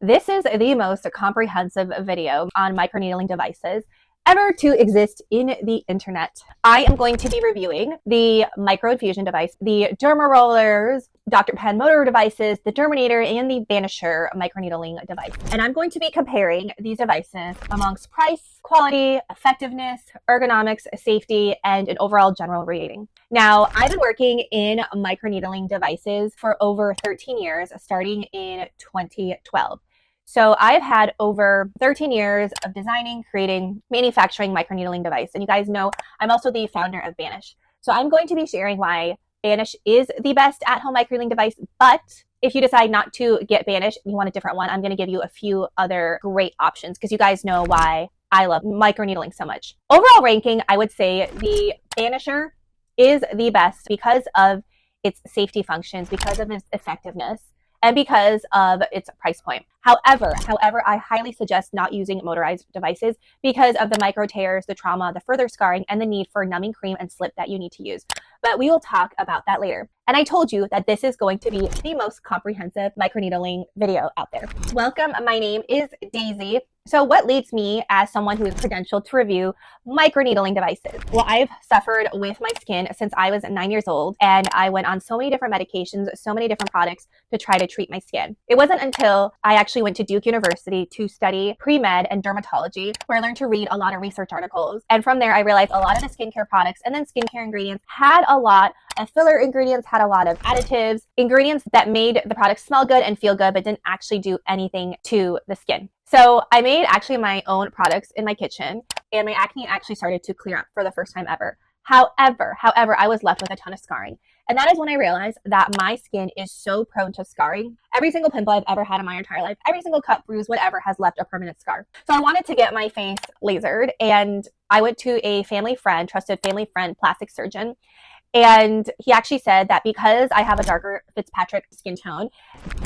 This is the most comprehensive video on microneedling devices ever to exist in the internet. I am going to be reviewing the Microinfusion device, the Dermarollers, Dr. Penn motor devices, the Dermator, and the Banisher microneedling device. And I'm going to be comparing these devices amongst price, quality, effectiveness, ergonomics, safety, and an overall general rating. Now, I've been working in microneedling devices for over 13 years, starting in 2012. So I've had over 13 years of designing, creating, manufacturing microneedling device. And you guys know I'm also the founder of Banish. So I'm going to be sharing why Banish is the best at-home microneedling device. But if you decide not to get Banish and you want a different one, I'm going to give you a few other great options because you guys know why I love microneedling so much. Overall ranking, I would say the Banisher is the best because of its safety functions, because of its effectiveness, and because of its price point. However, I highly suggest not using motorized devices because of the micro tears, the trauma, the further scarring, and the need for numbing cream and slip that you need to use. But we will talk about that later. And I told you that this is going to be the most comprehensive microneedling video out there. Welcome, my name is Daisy. So what leads me as someone who is credentialed to review microneedling devices? Well, I've suffered with my skin since I was 9 years old, and I went on so many different medications, so many different products to try to treat my skin. It wasn't until I actually went to Duke University to study pre-med and dermatology where I learned to read a lot of research articles. And from there, I realized a lot of the skincare products and then skincare ingredients had a lot of filler ingredients, had a lot of additives, ingredients that made the product smell good and feel good, but didn't actually do anything to the skin. So I made actually my own products in my kitchen, and my acne actually started to clear up for the first time ever. However, I was left with a ton of scarring. And that is when I realized that my skin is so prone to scarring. Every single pimple I've ever had in my entire life, every single cut, bruise, whatever has left a permanent scar. So I wanted to get my face lasered, and I went to a trusted family friend, plastic surgeon. And he actually said that because I have a darker Fitzpatrick skin tone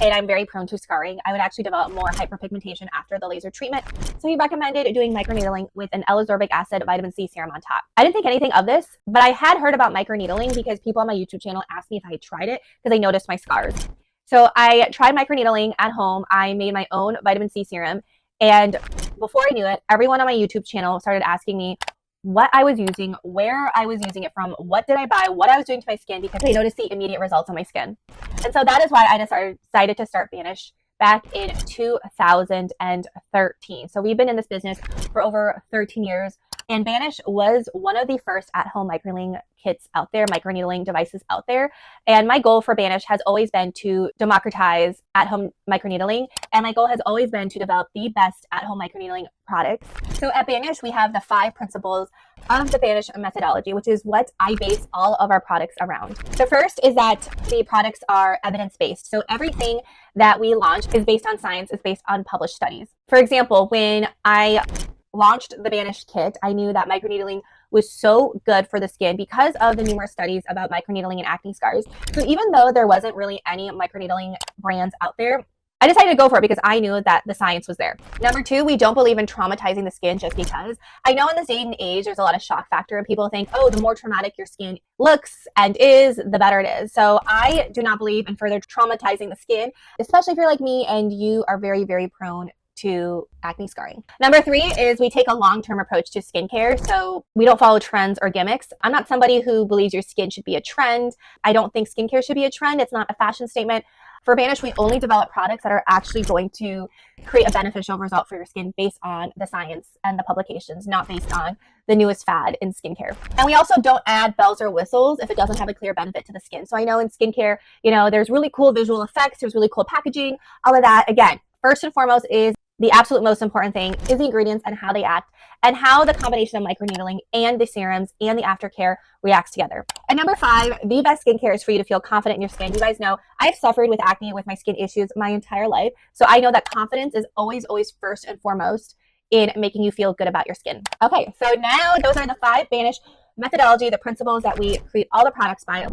and I'm very prone to scarring, I would actually develop more hyperpigmentation after the laser treatment. So he recommended doing microneedling with an L-ascorbic acid vitamin C serum on top. I didn't think anything of this, but I had heard about microneedling because people on my YouTube channel asked me if I had tried it because they noticed my scars. So I tried microneedling at home. I made my own vitamin C serum. And before I knew it, everyone on my YouTube channel started asking me what I was using, where I was using it from, what did I buy, what I was doing to my skin, because they noticed the immediate results on my skin. And so that is why I decided to start Banish back in 2013. So we've been in this business for over 13 years. And Banish was one of the first at-home microneedling kits out there, microneedling devices out there. And my goal for Banish has always been to democratize at-home microneedling. And my goal has always been to develop the best at-home microneedling products. So at Banish, we have the 5 principles of the Banish methodology, which is what I base all of our products around. The first is that the products are evidence-based. So everything that we launch is based on science, is based on published studies. For example, when I launched the Banish kit, I knew that microneedling was so good for the skin because of the numerous studies about microneedling and acne scars. So even though there wasn't really any microneedling brands out there, I decided to go for it because I knew that the science was there. Number 2, we don't believe in traumatizing the skin just because. I know in this day and age, there's a lot of shock factor and people think, oh, the more traumatic your skin looks and is, the better it is. So I do not believe in further traumatizing the skin, especially if you're like me and you are very, very prone to acne scarring. Number 3 is we take a long-term approach to skincare. So we don't follow trends or gimmicks. I'm not somebody who believes your skin should be a trend. I don't think skincare should be a trend. It's not a fashion statement. For Banish, we only develop products that are actually going to create a beneficial result for your skin based on the science and the publications, not based on the newest fad in skincare. And we also don't add bells or whistles if it doesn't have a clear benefit to the skin. So I know in skincare, there's really cool visual effects, there's really cool packaging, all of that. Again, first and foremost is the absolute most important thing is the ingredients and how they act and how the combination of microneedling and the serums and the aftercare reacts together. And number 5, the best skincare is for you to feel confident in your skin. You guys know I've suffered with acne with my skin issues my entire life. So I know that confidence is always first and foremost in making you feel good about your skin. Okay, so now those are the 5 Banish methodology, the principles that we create all the products by.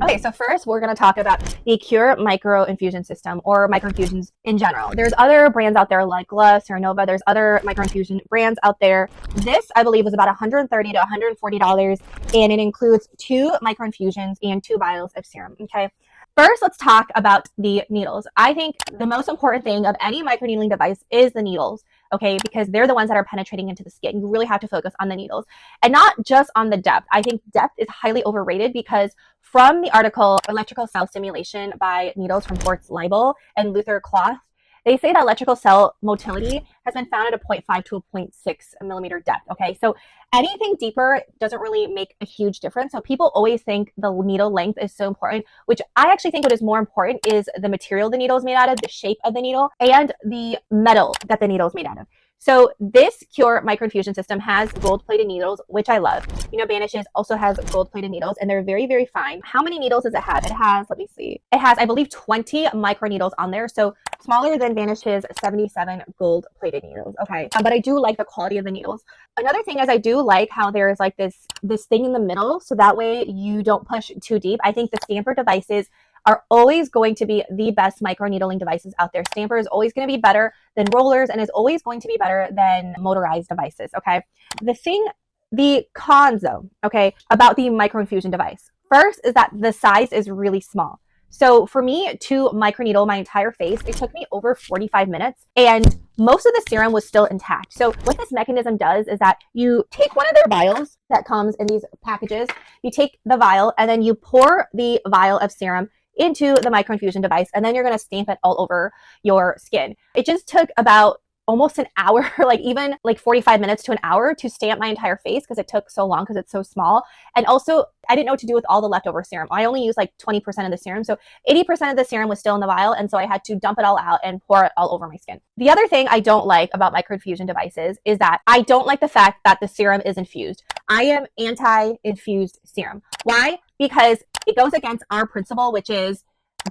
Okay, so first we're going to talk about the Cure microinfusion system or microinfusions in general. There's other brands out there like Gloss or Nova. There's other microinfusion brands out there. This, I believe, was about $130 to $140, and it includes 2 microinfusions and 2 vials of serum. Okay, First, let's talk about the needles. I think the most important thing of any microneedling device is the needles, okay? Because they're the ones that are penetrating into the skin. You really have to focus on the needles and not just on the depth. I think depth is highly overrated because from the article, Electrical Cell Stimulation by Needles from Forts Libel and Luther Cloth, they say that electrical cell motility has been found at a 0.5 to a 0.6 millimeter depth, okay? So anything deeper doesn't really make a huge difference. So people always think the needle length is so important, which I actually think what is more important is the material the needle is made out of, the shape of the needle, and the metal that the needle is made out of. So this Cure microinfusion system has gold-plated needles, which I love. You know, Banishes also has gold-plated needles, and they're very, very fine. How many needles does it have? It has, let me see. It has, I believe, 20 micro needles on there, so smaller than Banish's 77 gold-plated needles. Okay, but I do like the quality of the needles. Another thing is I do like how there's like this thing in the middle, so that way you don't push too deep. I think the Stamper devices are always going to be the best microneedling devices out there. Stamper is always going to be better than rollers and is always going to be better than motorized devices, okay? The cons though, okay, about the microinfusion device. First is that the size is really small. So for me to microneedle my entire face, it took me over 45 minutes and most of the serum was still intact. So what this mechanism does is that you take one of their vials that comes in these packages, you take the vial and then you pour the vial of serum into the microinfusion device, and then you're going to stamp it all over your skin. It just took about almost an hour, like even like 45 minutes to an hour to stamp my entire face because it took so long because it's so small. And also, I didn't know what to do with all the leftover serum. I only used like 20% of the serum. So 80% of the serum was still in the vial. And so I had to dump it all out and pour it all over my skin. The other thing I don't like about microinfusion devices is that I don't like the fact that the serum is infused. I am anti-infused serum. Why? Because it goes against our principle, which is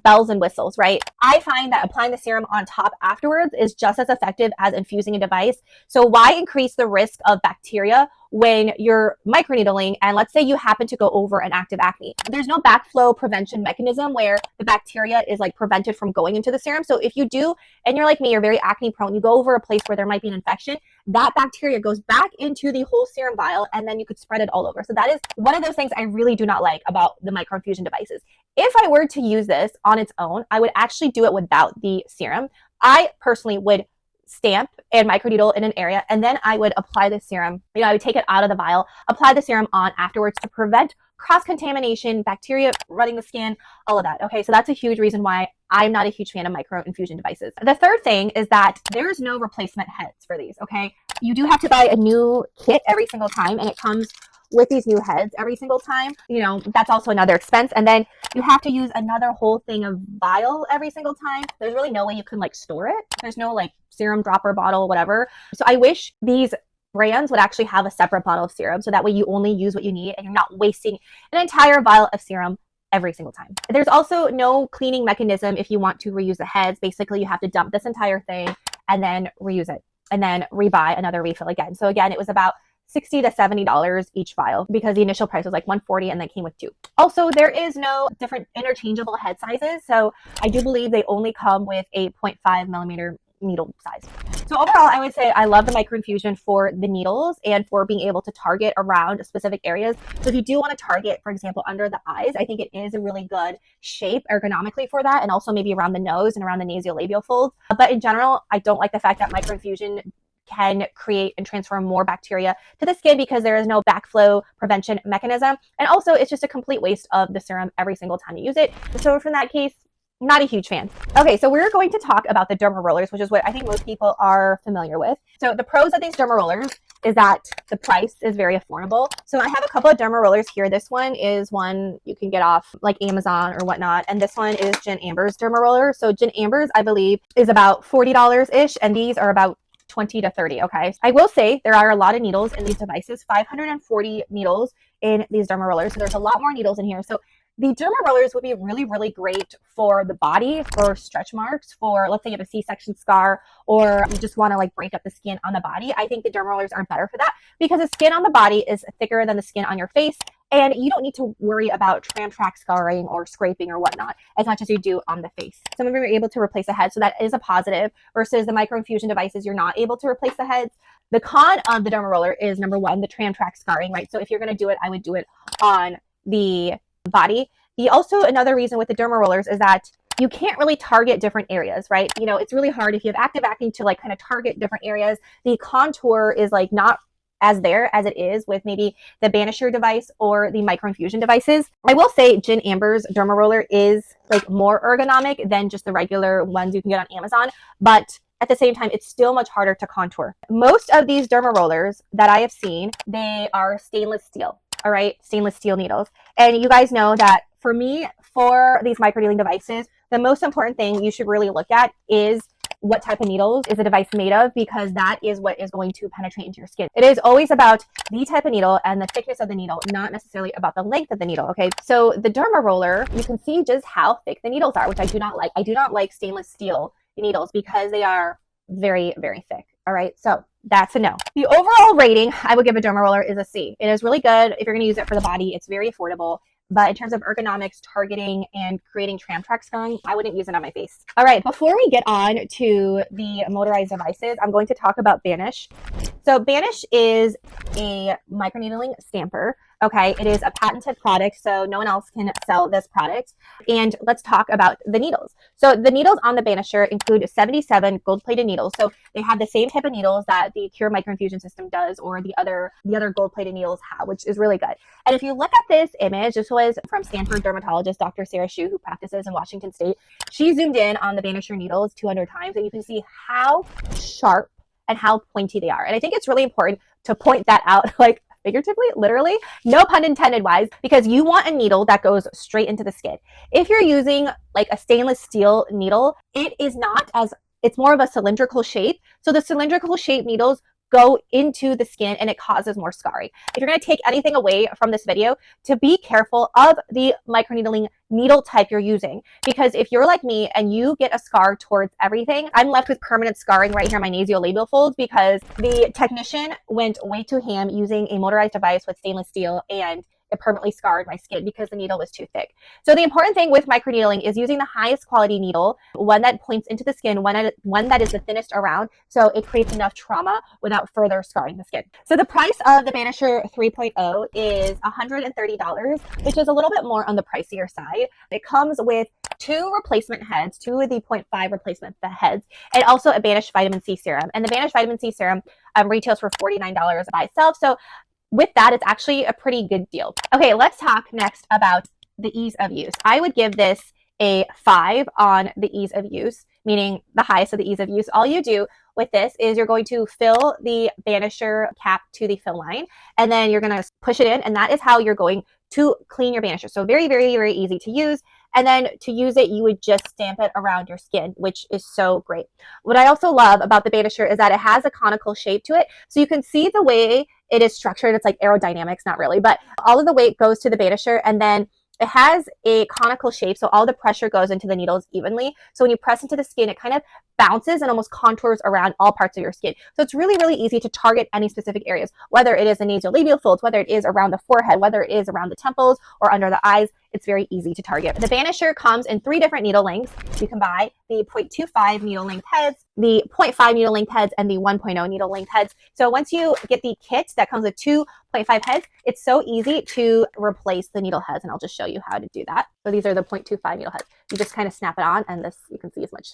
bells and whistles, right? I find that applying the serum on top afterwards is just as effective as infusing a device. So why increase the risk of bacteria when you're microneedling and let's say you happen to go over an active acne? There's no backflow prevention mechanism where the bacteria is like prevented from going into the serum. So if you do, and you're like me, you're very acne prone, you go over a place where there might be an infection, that bacteria goes back into the whole serum vial and then you could spread it all over. So that is one of those things I really do not like about the microinfusion devices. If I were to use this on its own, I would actually do it without the serum. I personally would stamp and microneedle in an area, and then I would apply the serum. You know, I would take it out of the vial, apply the serum on afterwards to prevent cross-contamination, bacteria running the skin, all of that. Okay, so that's a huge reason why I'm not a huge fan of microinfusion devices. The third thing is that there's no replacement heads for these, okay? You do have to buy a new kit every single time, and it comes with these new heads every single time. You know, that's also another expense. And then you have to use another whole thing of vial every single time. There's really no way you can like store it. There's no like serum dropper bottle, whatever. So I wish these brands would actually have a separate bottle of serum so that way you only use what you need and you're not wasting an entire vial of serum every single time. There's also no cleaning mechanism if you want to reuse the heads. Basically, you have to dump this entire thing and then reuse it and then rebuy another refill again. So again, it was about $60 to $70 each vial because the initial price was like $140 and then came with two. Also, there is no different interchangeable head sizes. So I do believe they only come with a 0.5 millimeter needle size. So overall, I would say I love the microinfusion for the needles and for being able to target around specific areas. So if you do want to target, for example, under the eyes, I think it is a really good shape ergonomically for that, and also maybe around the nose and around the nasolabial folds. But in general, I don't like the fact that microinfusion can create and transfer more bacteria to the skin because there is no backflow prevention mechanism. And also, it's just a complete waste of the serum every single time you use it. So from that case, not a huge fan. Okay, so we're going to talk about the Dermarollers, which is what I think most people are familiar with. So the pros of these Dermarollers is that the price is very affordable. So I have a couple of Dermarollers here. This one is one you can get off like Amazon or whatnot. And this one is Jen Amber's Dermaroller. So Jen Amber's, I believe, is about $40-ish. And these are about 20 to 30. Okay. I will say there are a lot of needles in these devices, 540 needles in these Dermarollers. So there's a lot more needles in here. So the Dermarollers would be really, really great for the body, for stretch marks, for let's say you have a C-section scar or you just want to like break up the skin on the body. I think the Dermarollers are better for that because the skin on the body is thicker than the skin on your face. And you don't need to worry about tram track scarring or scraping or whatnot as much as you do on the face. Some of them are able to replace the head, so that is a positive, versus the microinfusion devices, you're not able to replace the heads. The con of the Dermaroller is, number one, the tram track scarring, right? So if you're going to do it, I would do it on the body. Another reason with the derma rollers is that you can't really target different areas, right? You know, it's really hard if you have active acne to like kind of target different areas. The contour is like not as there as it is with maybe the Banisher device or the Microinfusion devices. I will say Gin Amber's derma roller is like more ergonomic than just the regular ones you can get on Amazon, but at the same time, it's still much harder to contour. Most of these derma rollers that I have seen, they are stainless steel, all right? Stainless steel needles. And you guys know that for me, for these microneedling devices, the most important thing you should really look at is what type of needles is the device made of, because that is what is going to penetrate into your skin. It is always about the type of needle and the thickness of the needle, not necessarily about the length of the needle, okay? So the derma roller, you can see just how thick the needles are, which I do not like. I do not like stainless steel needles because they are very, very thick. All right, so that's a no. The overall rating I would give a derma roller is a C. It is really good if you're going to use it for the body. It's very affordable. But in terms of ergonomics, targeting, and creating tram track scarring, I wouldn't use it on my face. All right, before we get on to the motorized devices, I'm going to talk about Banish. So Banish is a microneedling stamper. Okay, it is a patented product, so no one else can sell this product. And let's talk about the needles. So the needles on the Banisher include 77 gold-plated needles. So they have the same type of needles that the Cure Microinfusion system does, or the other gold-plated needles have, which is really good. And if you look at this image, this was from Stanford dermatologist Dr. Sarah Shu, who practices in Washington State. She zoomed in on the Banisher needles 200 times, and you can see how sharp and how pointy they are. And I think it's really important to point that out, like figuratively, literally, no pun intended wise, because you want a needle that goes straight into the skin. If you're using like a stainless steel needle, it's more of a cylindrical shape. So the cylindrical shape needles go into the skin and it causes more scarring. If you're going to take anything away from this video, to be careful of the microneedling needle type you're using, because if you're like me and you get a scar towards everything, I'm left with permanent scarring right here in my nasolabial folds because the technician went way too ham using a motorized device with stainless steel, and it permanently scarred my skin because the needle was too thick. So the important thing with microneedling is using the highest quality needle, one that points into the skin, one that is the thinnest around, so it creates enough trauma without further scarring the skin. So the price of the Banisher 3.0 is $130, which is a little bit more on the pricier side. It comes with two replacement heads, two of the 0.5 replacement heads, and also a Banish vitamin C serum. And the Banish vitamin C serum retails for $49 by itself. So with that, it's actually a pretty good deal. Okay, let's talk next about the ease of use. I would give this a 5 on the ease of use, meaning the highest of the ease of use. All you do with this is you're going to fill the Banisher cap to the fill line, and then you're going to push it in, and that is how you're going to clean your Banisher. So very, very, very easy to use. And then to use it, you would just stamp it around your skin, which is so great. What I also love about the Banisher is that it has a conical shape to it. So you can see the way it is structured. It's like aerodynamics, not really, but all of the weight goes to the Banisher, and then it has a conical shape, so all the pressure goes into the needles evenly. So when you press into the skin, it kind of bounces and almost contours around all parts of your skin. So it's really, really easy to target any specific areas, whether it is the nasolabial folds, whether it is around the forehead, whether it is around the temples or under the eyes. It's very easy to target. The Banisher comes in 3 different needle lengths. You can buy the 0.25 needle length heads, the 0.5 needle length heads, and the 1.0 needle length heads. So once you get the kit that comes with 2.5 heads, it's so easy to replace the needle heads, and I'll just show you how to do that. So these are the 0.25 needle heads. You just kind of snap it on, and this, you can see, is much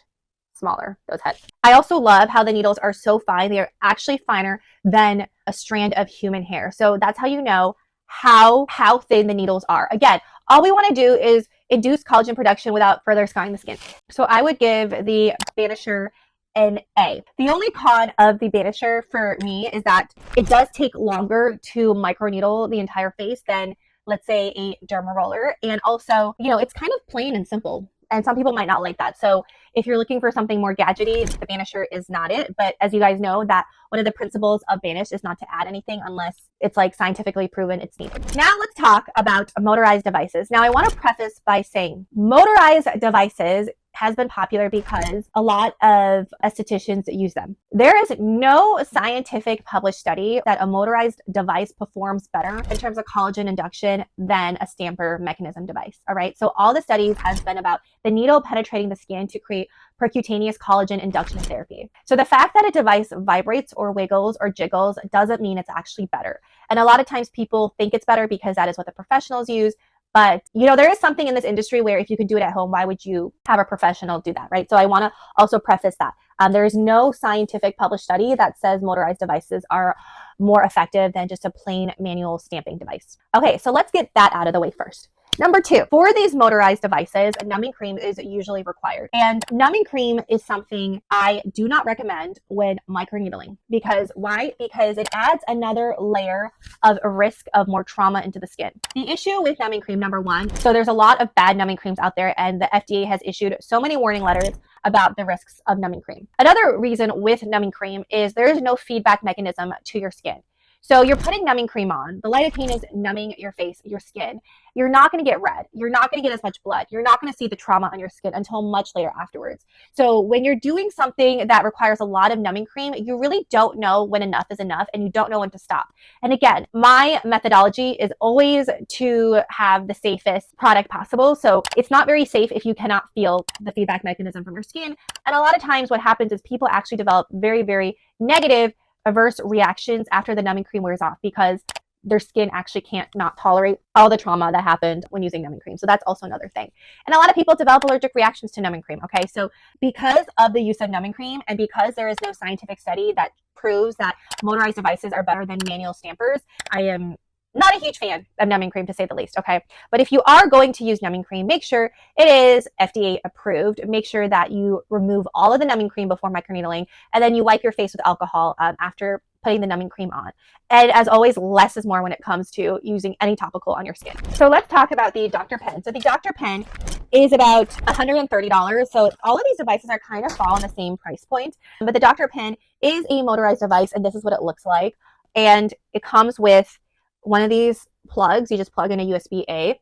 smaller, those heads. I also love how the needles are so fine. They are actually finer than a strand of human hair. So that's how you know how thin the needles are. Again, all we want to do is induce collagen production without further scarring the skin. So I would give the Banisher an A. The only con of the Banisher for me is that it does take longer to microneedle the entire face than, let's say, a derma roller. And also, you know, it's kind of plain and simple. And some people might not like that. So if you're looking for something more gadgety, the Banisher is not it. But as you guys know, that one of the principles of Banish is not to add anything unless it's like scientifically proven it's needed. Now let's talk about motorized devices. Now I want to preface by saying motorized devices has been popular because a lot of estheticians use them. There is no scientific published study that a motorized device performs better in terms of collagen induction than a stamper mechanism device. All right. So all the studies has been about the needle penetrating the skin to create percutaneous collagen induction therapy. So the fact that a device vibrates or wiggles or jiggles doesn't mean it's actually better. And a lot of times people think it's better because that is what the professionals use. But, you know, there is something in this industry where if you can do it at home, why would you have a professional do that, right? So I want to also preface that. There is no scientific published study that says motorized devices are more effective than just a plain manual stamping device. Okay, so let's get that out of the way first. Number two, for these motorized devices, numbing cream is usually required. And numbing cream is something I do not recommend when microneedling. Because why? Because it adds another layer of a risk of more trauma into the skin. The issue with numbing cream, number one, so there's a lot of bad numbing creams out there, and the FDA has issued so many warning letters about the risks of numbing cream. Another reason with numbing cream is there is no feedback mechanism to your skin. So you're putting numbing cream on, the lidocaine is numbing your face, your skin. You're not going to get red. You're not going to get as much blood. You're not going to see the trauma on your skin until much later afterwards. So when you're doing something that requires a lot of numbing cream, you really don't know when enough is enough and you don't know when to stop. And again, my methodology is always to have the safest product possible. So it's not very safe if you cannot feel the feedback mechanism from your skin. And a lot of times what happens is people actually develop very, very negative adverse reactions after the numbing cream wears off because their skin actually can't not tolerate all the trauma that happened when using numbing cream. So that's also another thing. And a lot of people develop allergic reactions to numbing cream. Okay, so because of the use of numbing cream and because there is no scientific study that proves that motorized devices are better than manual stampers, I am not a huge fan of numbing cream, to say the least, okay? But if you are going to use numbing cream, make sure it is FDA approved. Make sure that you remove all of the numbing cream before microneedling, and then you wipe your face with alcohol after putting the numbing cream on. And as always, less is more when it comes to using any topical on your skin. So let's talk about the Dr. Pen. So the Dr. Pen is about $130. So all of these devices are kind of fall in the same price point. But the Dr. Pen is a motorized device, and this is what it looks like. And it comes with one of these plugs. You just plug in a USB-A,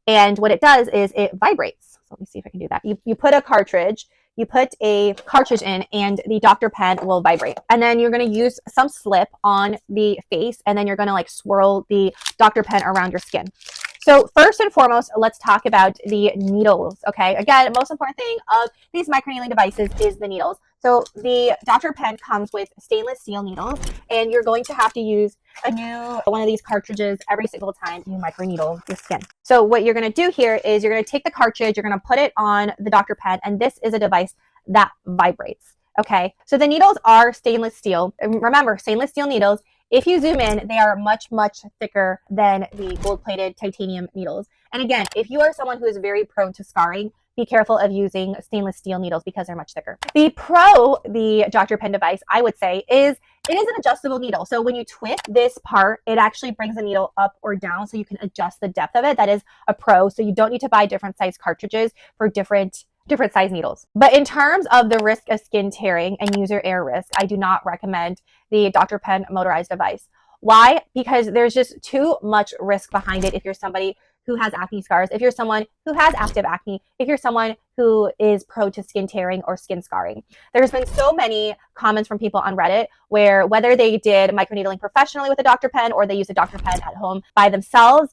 and what it does is it vibrates. So let me see if I can do that. You put a cartridge in, and the Dr. Pen will vibrate. And then you're going to use some slip on the face, and then you're going to like swirl the Dr. Pen around your skin. So first and foremost, let's talk about the needles, okay? Again, the most important thing of these microneedling devices is the needles. So the Dr. Pen comes with stainless steel needles, and you're going to have to use a new one of these cartridges every single time you microneedle your skin. So what you're going to do here is you're going to take the cartridge, you're going to put it on the Dr. Pen, and this is a device that vibrates, okay? So the needles are stainless steel. And remember, stainless steel needles, if you zoom in, they are much, much thicker than the gold-plated titanium needles. And again, if you are someone who is very prone to scarring, be careful of using stainless steel needles because they're much thicker. The Dr. Pen device, I would say, is it is an adjustable needle. So when you twist this part, it actually brings the needle up or down so you can adjust the depth of it. That is a pro. So you don't need to buy different size cartridges for different size needles. But in terms of the risk of skin tearing and user error risk, I do not recommend the Dr. Pen motorized device. Why? Because there's just too much risk behind it if you're somebody who has acne scars, if you're someone who has active acne, if you're someone who is prone to skin tearing or skin scarring. There's been so many comments from people on Reddit where whether they did microneedling professionally with a Dr. Pen or they use a Dr. Pen at home by themselves,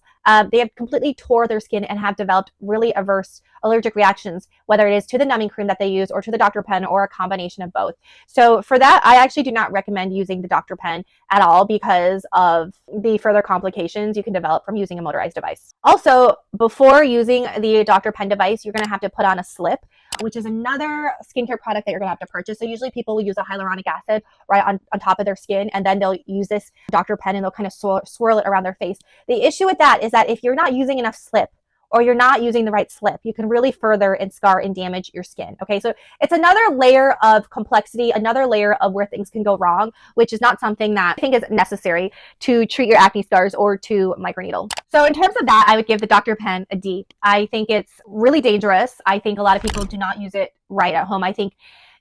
they have completely tore their skin and have developed really adverse allergic reactions, whether it is to the numbing cream that they use or to the Dr. Pen or a combination of both. So for that, I actually do not recommend using the Dr. Pen at all because of the further complications you can develop from using a motorized device. Also, before using the Dr. Pen device, you're going to have to put on a slip, which is another skincare product that you're going to have to purchase. So usually people will use a hyaluronic acid right on top of their skin, and then they'll use this Dr. Pen and they'll kind of swirl it around their face. The issue with that is that if you're not using enough slip, or you're not using the right slip, you can really further and scar and damage your skin. Okay, so it's another layer of complexity, another layer of where things can go wrong, which is not something that I think is necessary to treat your acne scars or to microneedle. So in terms of that, I would give the Dr. Pen a D. I think it's really dangerous. I think a lot of people do not use it right at home. I think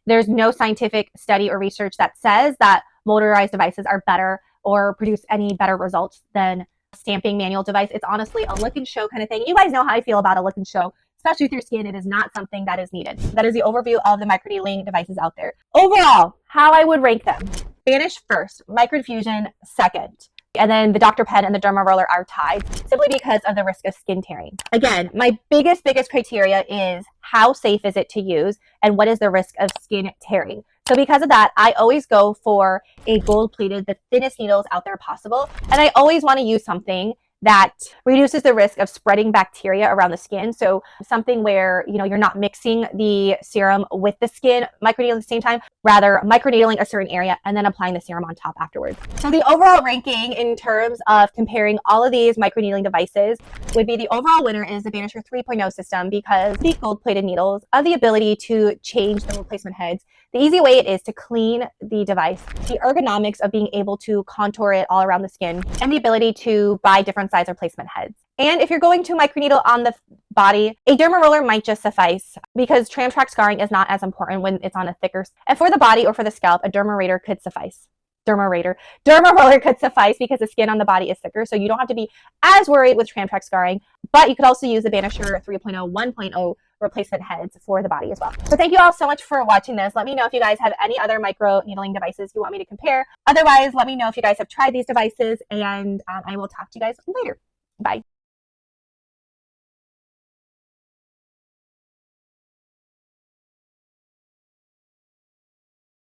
there's no scientific study or research that says that motorized devices are better or produce any better results than stamping manual device. It's honestly a look and show kind of thing. You guys know how I feel about a look and show, especially with your skin. It is not something that is needed. That is the overview of the microneedling devices out there. Overall, how I would rank them. Banish first, Microinfusion second, and then the Dr. Pen and the Dermaroller are tied simply because of the risk of skin tearing. Again, my biggest criteria is how safe is it to use and what is the risk of skin tearing. So because of that, I always go for a gold-plated, the thinnest needles out there possible. And I always want to use something that reduces the risk of spreading bacteria around the skin. So something where, you're not mixing the serum with the skin, microneedling at the same time, rather microneedling a certain area and then applying the serum on top afterwards. So the overall ranking in terms of comparing all of these microneedling devices would be, the overall winner is the Banisher 3.0 system, because the gold-plated needles of the ability to change the replacement heads, the easy way it is to clean the device, the ergonomics of being able to contour it all around the skin, and the ability to buy different size replacement heads. And if you're going to microneedle on the body, a Dermaroller might just suffice, because tram track scarring is not as important when it's on a thicker. And for the body or for the scalp, a Dermaroller could suffice. Dermaroller could suffice, because the skin on the body is thicker, so you don't have to be as worried with tram track scarring. But you could also use the Banisher 3.0, 1.0 replacement heads for the body as well. So thank you all so much for watching this. Let me know if you guys have any other micro needling devices you want me to compare. Otherwise, let me know if you guys have tried these devices, and I will talk to you guys later. Bye.